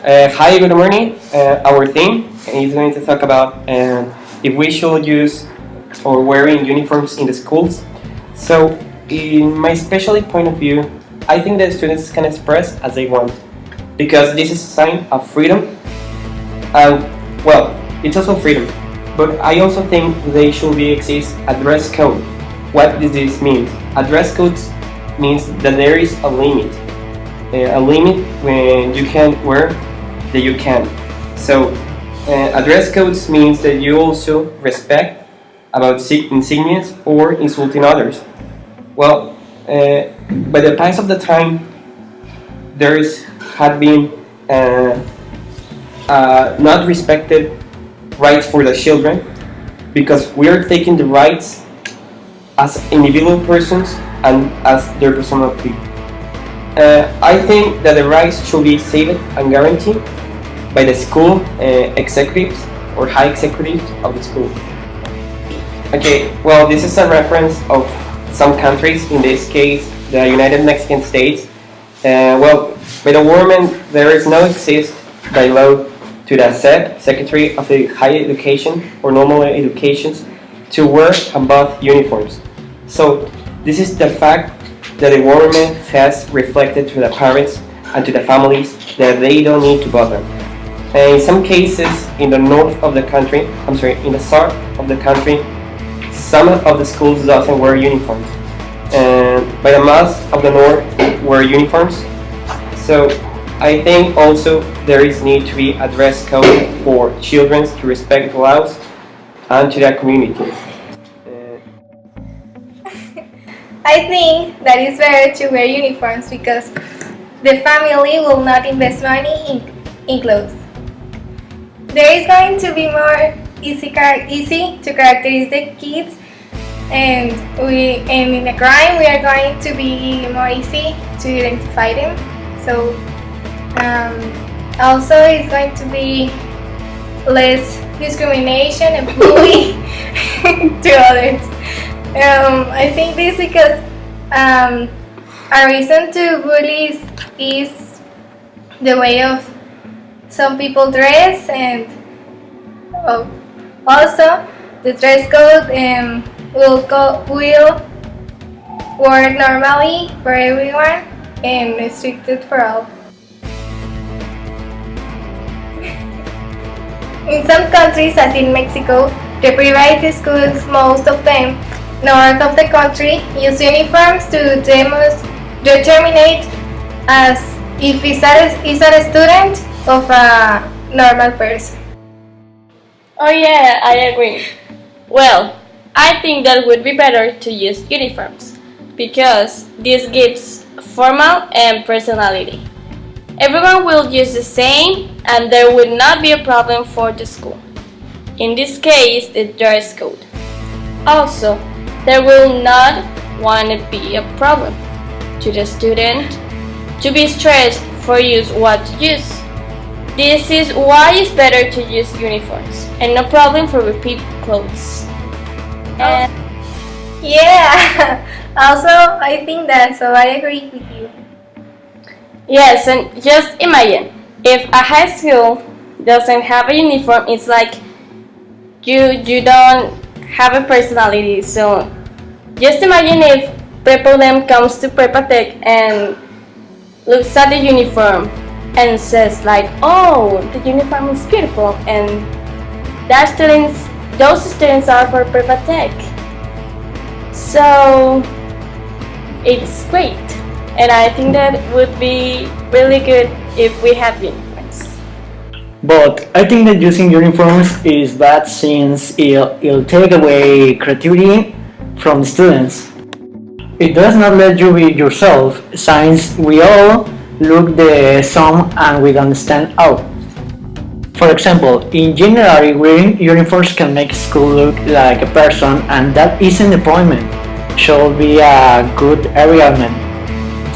Hi, good morning. Our theme is going to talk about if we should use or wearing uniforms in the schools. So, in my special point of view, I think that students can express as they want because this is a sign of freedom. And well, it's also freedom, but I also think they should be exist a dress code. What does this mean? A dress code means that there is a limit when you can wear that you can. So, a dress code means that you also respect about insignias or insulting others. Well, by the pass of the time, there's had been not respected rights for the children because we are taking the rights as individual persons and as their personality. I think that the rights should be saved and guaranteed by the school executives or high executives of the school. Okay, well, this is a reference of some countries, in this case, the United Mexican States. Well, by the government, there is no exist by law to the Secretary of the Higher Education or Normal Educations to wear both uniforms. So, this is the fact that the government has reflected to the parents and to the families that they don't need to bother. And in some cases, in the north of the country, in the south of the country, some of the schools doesn't wear uniforms, and by the most of the north wear uniforms. So I think also there is need to be a dress code for children to respect the laws and to their communities. I think that it's better to wear uniforms because the family will not invest money in clothes. There is going to be more easy to characterize the kids, and in the crime we are going to be more easy to identify them. So also it's going to be less discrimination and bullying to others. I think this because a reason to bully is the way of some people dress, and also the dress code will work normally for everyone and restricted for all. In some countries, as in Mexico, the private schools, most of them north of the country, use uniforms to determine as if is a student of a normal person. Oh yeah, I agree. Well, I think that would be better to use uniforms because this gives formal and personality. Everyone will use the same and there would not be a problem for the school. In this case, the dress code. Also, there will not want to be a problem to the student to be stressed for use what to use. This is why it's better to use uniforms and no problem for repeat clothes. And yeah, also I think that, so I agree with you. yes, and just imagine if a high school doesn't have a uniform, it's like you don't have a personality. So just imagine if Prepodem comes to Prepatech and looks at the uniform and says like, oh, the uniform is beautiful, and those students are for Prepatech. So it's great, and I think that would be really good if we have uniforms. But I think that using uniforms is bad since it'll take away creativity from students. It does not let you be yourself since we all look the same and we don't stand out. For example, in general, wearing uniforms can make school look like a person, and that isn't the point. Should be a good environment.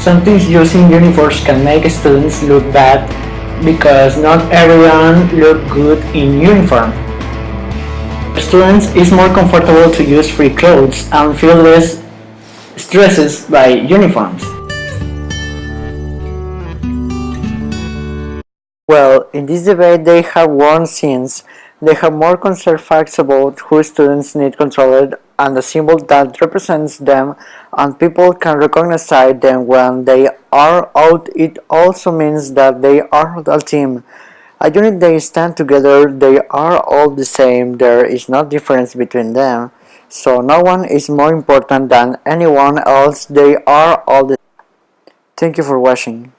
Sometimes using uniforms can make students look bad because not everyone look good in uniform. Students is more comfortable to use free clothes and feel less stressed by uniforms. Well, in this debate they have won since they have more concerned facts about who students need controlled and a symbol that represents them and people can recognize them when they are out. It also means that they are a team. A unit they stand together, they are all the same, there is no difference between them. So no one is more important than anyone else, they are all the same. Thank you for watching.